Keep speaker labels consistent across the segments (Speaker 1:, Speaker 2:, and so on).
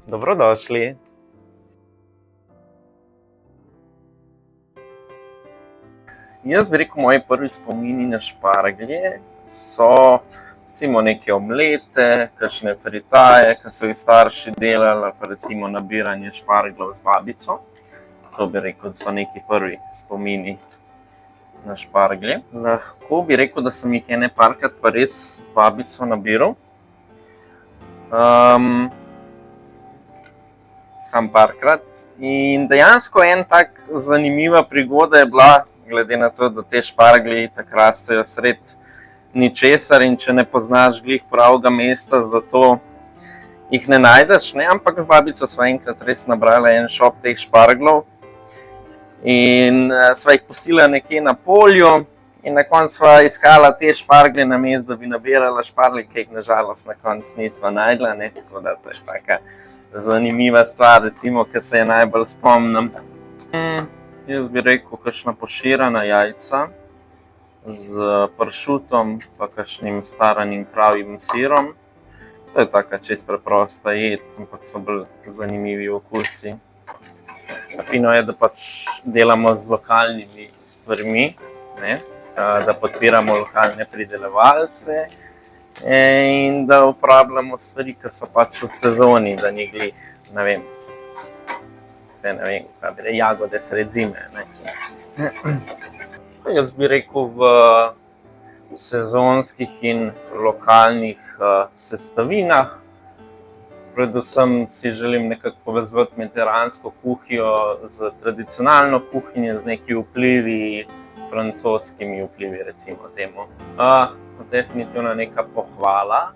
Speaker 1: Dobrodošli. Jaz bi rekel, moji prvi spomini na šparglje so recimo neke omlete, kakšne fritaje, ki so jih starši delali, ali pa recimo nabiranje špargljev z babico. To bi rekel, da so neki prvi spomini na šparglje. Lahko bi rekel, da sem jih ene parkrat pa res z babico nabiral. Sam parkrat. In dejansko en tak zanimiva prigoda je bila, glede na to, da te šparglji itak rastejo sred ničesar in če ne poznaš glih pravega mesta, zato jih ne najdeš, ne? Ampak z babico sva enkrat res nabrala en šop teh špargljev in sva jih pustila nekje na polju in na koncu sva iskala te šparglje namesto, da bi nabirala šparglje, ki jih na žalost na koncu nisva najdla, ne? Tako da to je taka zanimiva stvar, recimo, ki se je najbolj spomnim. Jaz bi rekel, kakšna poširana jajca z pršutom pa kakšnim staranim kravjim sirom. To je taka čisto preprosta jed, ampak so bolj zanimivi okusi. Fino je, da pač delamo z lokalnimi stvarmi, ne? Da podpiramo lokalne pridelovalce in da uporabljamo stvari, ki so pač v sezoni, da ni glih, ne vem, kaj bi rekel, jagode sred zime, ne. Jaz bi rekel, v sezonskih in lokalnih sestavinah. Predvsem si želim nekako povezovati mediteransko kuhinjo z tradicionalno kuhinjo, z nekimi vplivi, francoskimi vplivi, recimo temu. Definitivno neka pohvala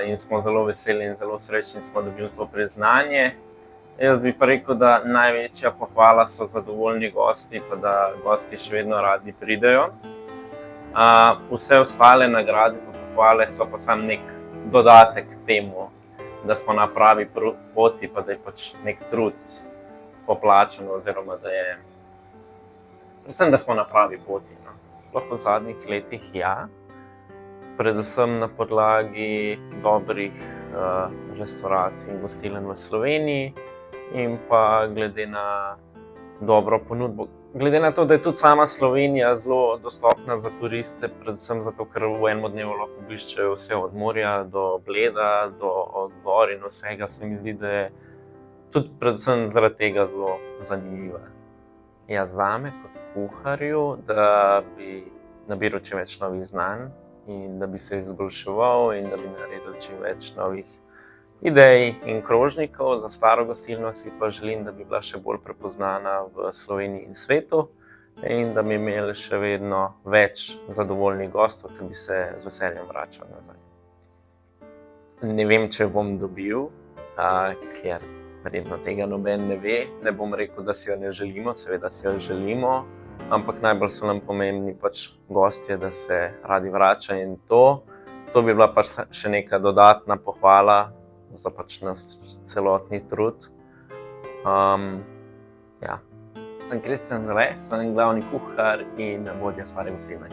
Speaker 1: in smo zelo veseli in zelo srečni, smo dobili to priznanje. Jaz bi pa rekel, da največja pohvala so zadovoljni gosti, pa da gosti še vedno radi pridejo. Vse ostale nagrade pa pohvale so pa samo nek dodatek temu, da smo na pravi poti, pa da je pač nek trud poplačan, oziroma da je predvsem, da smo na pravi poti, no. Sploh v zadnjih letih, ja. Predvsem na podlagi dobrih restavracij in gostiln v Sloveniji in pa glede na dobro ponudbo. Glede na to, da je tudi sama Slovenija zelo dostopna za turiste, predvsem zato, ker v enem dnevu lahko obiščejo vse od morja do Bleda, do gor in vsega, se mi zdi, da je tudi predvsem zaradi tega zelo zanimiva. Ja, zame kot kuharju, da bi nabiral čim več novih znanj in da bi se izboljševal in da bi naredil čim več novih idej in krožnikov. Za staro gostilno si pa želim, da bi bila še bolj prepoznana v Sloveniji in svetu in da bi imeli še vedno več zadovoljnih gostov, ki bi se z veseljem vračali nazaj. Ne vem, če bom dobil, ker verjetno tega noben ne ve. Ne bom rekel, da si jo ne želimo, seveda si jo želimo, ampak najbolj so nam pomembni pač gostje, da se radi vračajo in to. To bi bila pač še neka dodatna pohvala za pač naš celotni trud. Ja. Sem Kristjan Zele, sem glavni kuhar in vodja Stare gostilne.